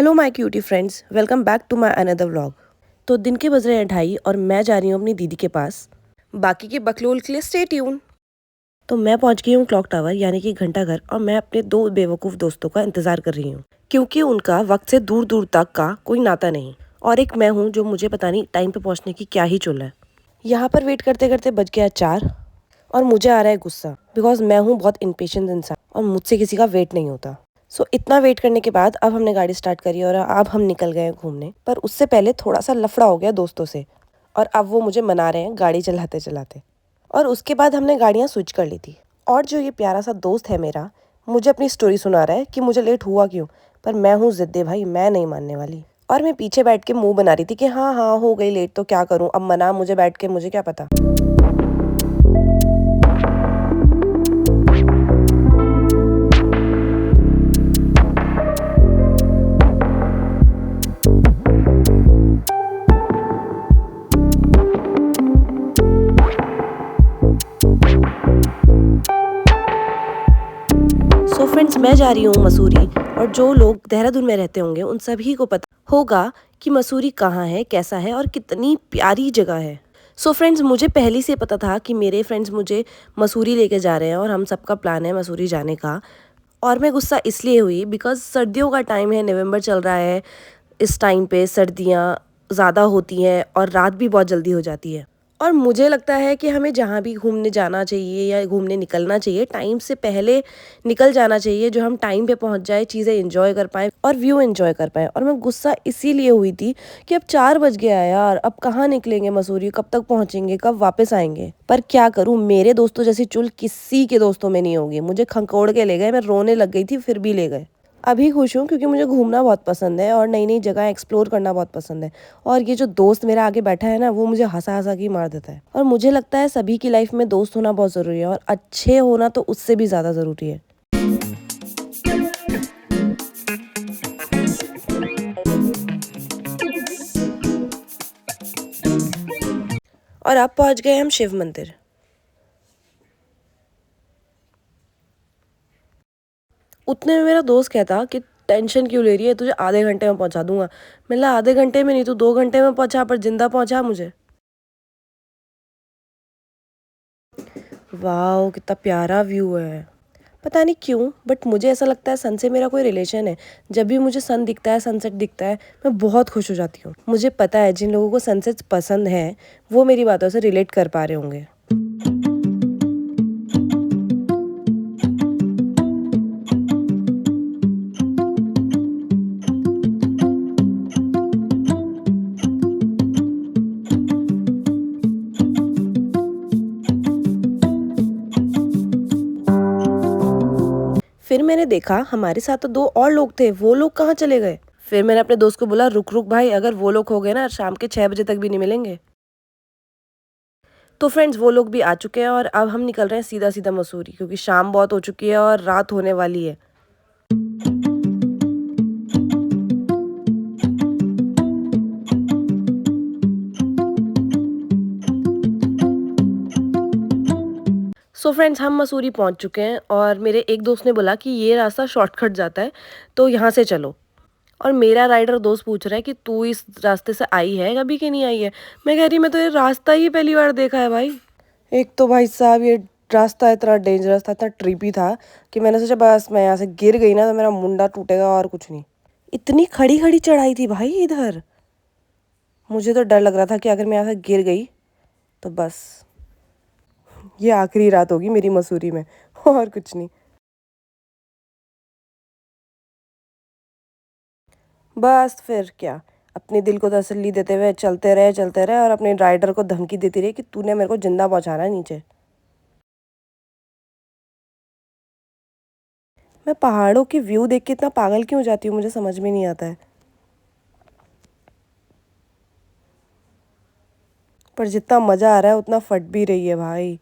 Hello my cutie friends, welcome back to my another vlog. तो दिन के बज रहे हैं 2:30 और मैं जा रही हूँ अपनी दीदी के पास। बाकी के बकलोल के लिए स्टे ट्यून। तो मैं पहुँच गई हूँ क्लॉक टावर यानी कि घंटाघर, और मैं अपने दो बेवकूफ़ दोस्तों का इंतज़ार कर रही हूँ क्योंकि उनका वक्त से दूर दूर तक का कोई नाता नहीं, और एक मैं हूँ जो मुझे पता नहीं टाइम पे पहुँचने की क्या ही चुल है। यहाँ पर वेट करते करते बज गया 4 और मुझे आ रहा है गुस्सा, बिकॉज मैं हूँ बहुत इम्पेशेंट इंसान और मुझसे किसी का वेट नहीं होता। इतना वेट करने के बाद अब हमने गाड़ी स्टार्ट करी और अब हम निकल गए घूमने। पर उससे पहले थोड़ा सा लफड़ा हो गया दोस्तों से, और अब वो मुझे मना रहे हैं गाड़ी चलाते चलाते। और उसके बाद हमने गाड़ियाँ स्विच कर ली थी, और जो ये प्यारा सा दोस्त है मेरा मुझे अपनी स्टोरी सुना रहा है कि मुझे लेट हुआ क्यों। पर मैं हूँ ज़िद्दी भाई, मैं नहीं मानने वाली। और मैं पीछे बैठ के मुंह बना रही थी कि हाँ हाँ हो गई लेट तो क्या करूँ, अब मना मुझे बैठ के, मुझे क्या पता। फ्रेंड्स, मैं जा रही हूँ मसूरी, और जो लोग देहरादून में रहते होंगे उन सभी को पता होगा कि मसूरी कहाँ है, कैसा है और कितनी प्यारी जगह है। फ्रेंड्स, मुझे पहले से पता था कि मेरे फ्रेंड्स मुझे मसूरी लेके जा रहे हैं और हम सबका प्लान है मसूरी जाने का। और मैं गुस्सा इसलिए हुई बिकॉज़ सर्दियों का टाइम है, नवंबर चल रहा है। इस टाइम पे सर्दियाँ ज़्यादा होती हैं और रात भी बहुत जल्दी हो जाती है। और मुझे लगता है कि हमें जहाँ भी घूमने जाना चाहिए या घूमने निकलना चाहिए, टाइम से पहले निकल जाना चाहिए, जो हम टाइम पे पहुँच जाए, चीज़ें एंजॉय कर पाएँ और व्यू एंजॉय कर पाएँ। और मैं गुस्सा इसीलिए हुई थी कि अब 4 बज गया है यार, अब कहाँ निकलेंगे मसूरी, कब तक पहुँचेंगे, कब वापस आएंगे। पर क्या करूँ, मेरे दोस्तों जैसी चुल किसी के दोस्तों में नहीं होगी। मुझे खंकोड़ के ले गए, मैं रोने लग गई थी फिर भी ले गए। अभी खुश हूँ क्योंकि मुझे घूमना बहुत पसंद है और नई नई जगह एक्सप्लोर करना बहुत पसंद है। और ये जो दोस्त मेरा आगे बैठा है ना, वो मुझे हंसा हंसा के मार देता है। और मुझे लगता है सभी की लाइफ में दोस्त होना बहुत ज़रूरी है, और अच्छे होना तो उससे भी ज़्यादा ज़रूरी है। और अब पहुँच गए हम शिव मंदिर। उतने में मेरा दोस्त कहता कि टेंशन क्यों ले रही है, तुझे आधे घंटे में पहुंचा दूंगा। मैं बोला आधे घंटे में नहीं तो 2 घंटे में पहुंचा, पर जिंदा पहुंचा मुझे। वाह, कितना प्यारा व्यू है। पता नहीं क्यों बट मुझे ऐसा लगता है सन से मेरा कोई रिलेशन है। जब भी मुझे सन दिखता है, सनसेट दिखता है, मैं बहुत खुश हो जाती हूँ। मुझे पता है जिन लोगों को सनसेट पसंद है वो मेरी बातों से रिलेट कर पा रहे होंगे। फिर मैंने देखा हमारे साथ तो 2 और लोग थे, वो लोग कहाँ चले गए। फिर मैंने अपने दोस्त को बोला रुक रुक भाई, अगर वो लोग हो गए ना शाम के 6 बजे तक भी नहीं मिलेंगे। तो फ्रेंड्स, वो लोग भी आ चुके हैं और अब हम निकल रहे हैं सीधा सीधा मसूरी, क्योंकि शाम बहुत हो चुकी है और रात होने वाली है। फ्रेंड्स, हम मसूरी पहुंच चुके हैं और मेरे एक दोस्त ने बोला कि ये रास्ता शॉर्टकट जाता है, तो यहाँ से चलो। और मेरा राइडर दोस्त पूछ रहा है कि तू इस रास्ते से आई है कभी कि नहीं आई है। मैं कह रही मैं तो ये रास्ता ही पहली बार देखा है भाई। एक तो भाई साहब ये रास्ता इतना डेंजरस था, इतना ट्रिपी था कि मैंने सोचा बस मैं यहाँ से गिर गई ना तो मेरा मुंडा टूटेगा और कुछ नहीं। इतनी खड़ी खड़ी चढ़ाई थी भाई इधर, मुझे तो डर लग रहा था कि अगर मैं यहाँ से गिर गई तो बस ये आखिरी रात होगी मेरी मसूरी में और कुछ नहीं। बस फिर क्या, अपने दिल को तसल्ली देते हुए चलते रहे और अपने ड्राइवर को धमकी देती रही कि तूने मेरे को जिंदा पहुंचाना है नीचे। मैं पहाड़ों के व्यू देख के इतना पागल क्यों हो जाती हूँ, मुझे समझ में नहीं आता है। पर जितना मज़ा आ रहा है उतना फट भी रही है भाई।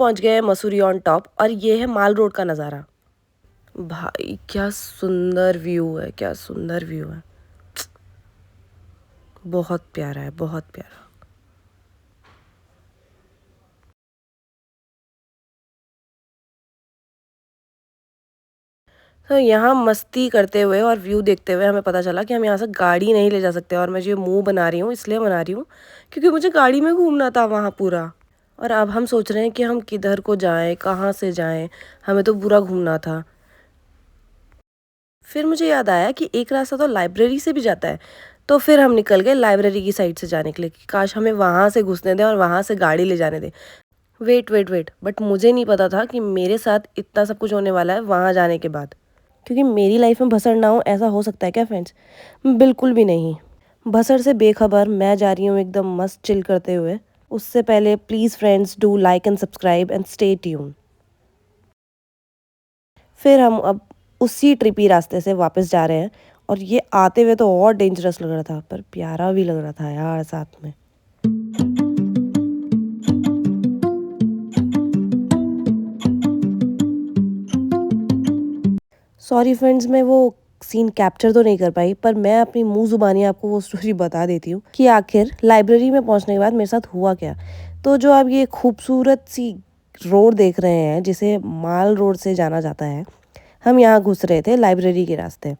पहुंच गए हैं मसूरी ऑन टॉप और ये है माल रोड का नज़ारा। भाई क्या सुंदर व्यू है, क्या सुंदर व्यू है, बहुत प्यारा है, बहुत प्यारा। तो यहाँ मस्ती करते हुए और व्यू देखते हुए हमें पता चला कि हम यहाँ से गाड़ी नहीं ले जा सकते, और मैं जो मुंह बना रही हूँ इसलिए बना रही हूँ क्योंकि मुझे गाड़ी में घूमना था वहाँ पूरा। और अब हम सोच रहे हैं कि हम किधर को जाएं, कहाँ से जाएं, हमें तो पूरा घूमना था। फिर मुझे याद आया कि एक रास्ता तो लाइब्रेरी से भी जाता है, तो फिर हम निकल गए लाइब्रेरी की साइड से जाने के लिए कि काश हमें वहाँ से घुसने दें और वहाँ से गाड़ी ले जाने दें। वेट वेट वेट, बट मुझे नहीं पता था कि मेरे साथ इतना सब कुछ होने वाला है वहाँ जाने के बाद, क्योंकि मेरी लाइफ में भसड़ ना हो ऐसा हो सकता है क्या फ्रेंड्स? बिल्कुल भी नहीं। भसड़ से बेखबर मैं जा रही हूँ एकदम मस्त चिल करते हुए। उससे पहले please friends do like and subscribe and stay tune. फिर हम अब उसी ट्रिपी रास्ते से वापस जा रहे हैं, और ये आते हुए तो और डेंजरस लग रहा था पर प्यारा भी लग रहा था यार साथ में। सॉरी फ्रेंड्स, मैं वो सीन कैप्चर तो नहीं कर पाई, पर मैं अपनी मुंह जुबानी आपको वो स्टोरी बता देती हूँ कि आखिर लाइब्रेरी में पहुंचने के बाद मेरे साथ हुआ क्या। तो जो आप ये खूबसूरत सी रोड देख रहे हैं जिसे माल रोड से जाना जाता है, हम यहाँ घुस रहे थे लाइब्रेरी के रास्ते।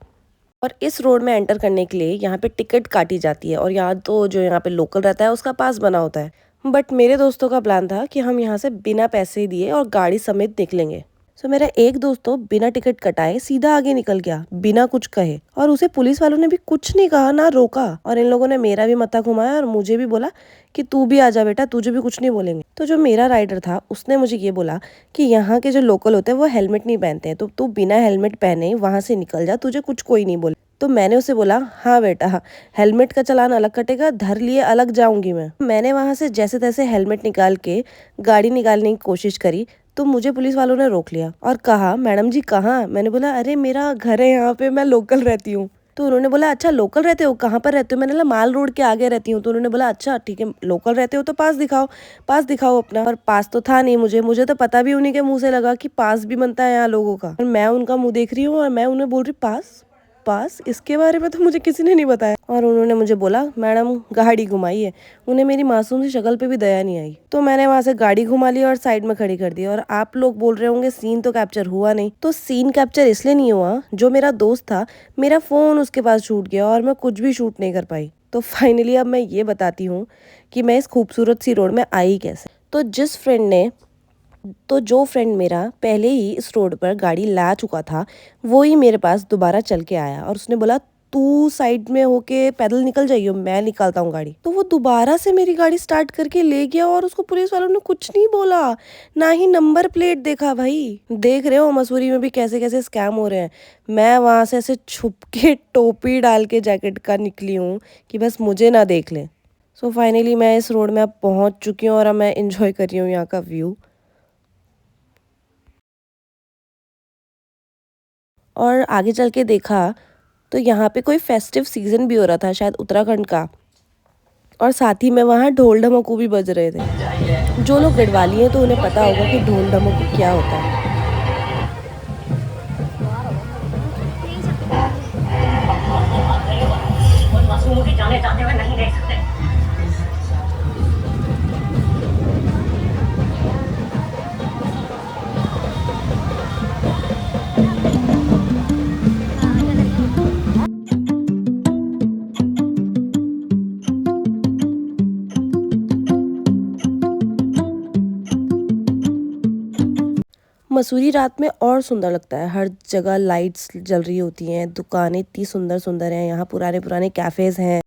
और इस रोड में एंटर करने के लिए यहाँ पे टिकट काटी जाती है, और यहाँ तो जो यहाँ पे लोकल रहता है उसका पास बना होता है। बट मेरे दोस्तों का प्लान था कि हम यहाँ से बिना पैसे दिए और गाड़ी समेत निकलेंगे। सो मेरा एक दोस्त तो बिना टिकट कटाए सीधा आगे निकल गया बिना कुछ कहे, और उसे पुलिस वालों ने भी कुछ नहीं कहा ना रोका। और इन लोगों ने मेरा भी मत्था घुमाया और मुझे भी बोला कि तू भी आजा बेटा, तुझे भी कुछ नहीं बोलेंगे। तो जो मेरा राइडर था उसने मुझे ये बोला कि यहाँ के जो लोकल होते हैं वो हेलमेट नहीं पहनते हैं, तो तू बिना हेलमेट पहने वहां से निकल जा, तुझे कुछ कोई नहीं बोले। तो मैंने उसे बोला हाँ बेटा, हेलमेट का चालान अलग कटेगा, धर लिए अलग जाऊंगी मैंने वहां से जैसे तैसे हेलमेट निकाल के गाड़ी निकालने की कोशिश करी, तो मुझे पुलिस वालों ने रोक लिया और कहा मैडम जी कहाँ? मैंने बोला अरे मेरा घर है यहाँ पे, मैं लोकल रहती हूँ। तो उन्होंने बोला अच्छा लोकल रहते हो, कहाँ पर रहते हो? मैंने बोला माल रोड के आगे रहती हूँ। तो उन्होंने बोला अच्छा ठीक है, लोकल रहते हो तो पास दिखाओ, पास दिखाओ अपना। और पास तो था नहीं, मुझे तो पता भी उन्हीं के मुंह से लगा कि पास भी बनता है यहाँ लोगों का। और मैं उनका मुंह देख रही हूँ और मैं उन्हें बोल रही पास पास, इसके बारे में तो मुझे किसी ने नहीं बताया। और उन्होंने मुझे बोला मैडम गाड़ी घुमाइए। उन्हें मेरी मासूम सी शक्ल पे भी दया नहीं आई, तो मैंने वहां से गाड़ी घुमा ली और साइड में खड़ी कर दी। और आप लोग बोल रहे होंगे सीन तो कैप्चर हुआ नहीं, तो सीन कैप्चर इसलिए नहीं हुआ, जो मेरा दोस्त था मेरा फोन उसके पास छूट गया और मैं कुछ भी शूट नहीं कर पाई। तो फाइनली अब मैं ये बताती हूँ कि मैं इस खूबसूरत सी रोड में आई कैसे। तो जो फ्रेंड मेरा पहले ही इस रोड पर गाड़ी ला चुका था, वो ही मेरे पास दोबारा चल के आया और उसने बोला तू साइड में होके पैदल निकल जाइयो, मैं निकालता हूँ गाड़ी। तो वो दोबारा से मेरी गाड़ी स्टार्ट करके ले गया और उसको पुलिस वालों ने कुछ नहीं बोला, ना ही नंबर प्लेट देखा। भाई देख रहे हो मसूरी में भी कैसे कैसे स्कैम हो रहे हैं। मैं वहां से ऐसे छुप के टोपी डाल के जैकेट का निकली हूँ कि बस मुझे ना देख ले। सो फाइनली मैं इस रोड में अब पहुंच चुकी हूँ और अब मैं इंजॉय कर रही हूँ यहाँ का व्यू। और आगे चल के देखा तो यहाँ पे कोई फेस्टिव सीजन भी हो रहा था शायद उत्तराखंड का, और साथ ही में वहाँ ढोल ढमकू भी बज रहे थे। जो लोग गढ़वाली हैं तो उन्हें पता होगा कि ढोल ढमकू क्या होता है। मसूरी रात में और सुंदर लगता है, हर जगह लाइट्स जल रही होती हैं, दुकानें इतनी सुंदर सुंदर हैं, यहाँ पुराने पुराने कैफेज हैं।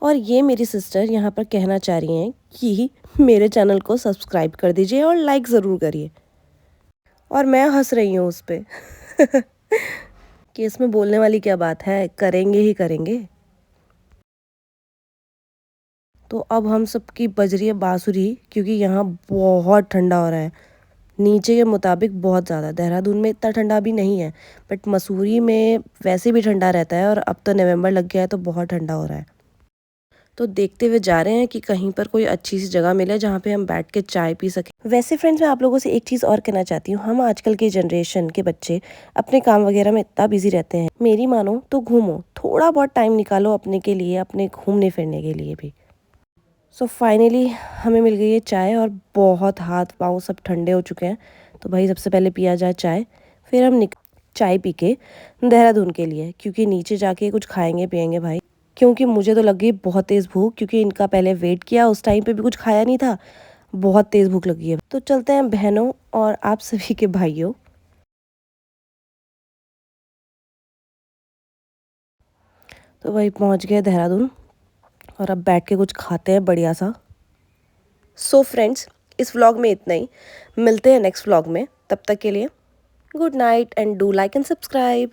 और ये मेरी सिस्टर यहाँ पर कहना चाह रही हैं कि मेरे चैनल को सब्सक्राइब कर दीजिए और लाइक ज़रूर करिए। और मैं हंस रही हूँ उस पे कि इसमें बोलने वाली क्या बात है, करेंगे ही करेंगे। तो अब हम सबकी बज रही है बांसुरी, क्योंकि यहाँ बहुत ठंडा हो रहा है। नीचे के मुताबिक बहुत ज़्यादा, देहरादून में इतना ठंडा भी नहीं है, बट मसूरी में वैसे भी ठंडा रहता है, और अब तो नवंबर लग गया है तो बहुत ठंडा हो रहा है। तो देखते हुए जा रहे हैं कि कहीं पर कोई अच्छी सी जगह मिले जहाँ पे हम बैठ के चाय पी सकें। वैसे फ्रेंड्स, मैं आप लोगों से एक चीज़ और कहना चाहती हूँ, हम आजकल के जनरेशन के बच्चे अपने काम वगैरह में इतना बिजी रहते हैं। मेरी मानो तो घूमो, थोड़ा बहुत टाइम निकालो अपने के लिए, अपने घूमने फिरने के लिए भी। सो फाइनली हमें मिल गई है चाय और बहुत हाथ पाँव सब ठंडे हो चुके हैं। तो भाई सबसे पहले पिया जाए चाय, फिर हम चाय पी के देहरादून के लिए, क्योंकि नीचे जाके कुछ खाएंगे पियेंगे भाई। क्योंकि मुझे तो लग गई बहुत तेज़ भूख, क्योंकि इनका पहले वेट किया, उस टाइम पे भी कुछ खाया नहीं था। बहुत तेज़ भूख लगी है। तो चलते हैं बहनों और आप सभी के भाइयों। तो भाई पहुंच गए देहरादून और अब बैठ के कुछ खाते हैं बढ़िया सा। सो फ्रेंड्स, इस व्लॉग में इतना ही। मिलते हैं नेक्स्ट व्लॉग में, तब तक के लिए good night and do like and subscribe.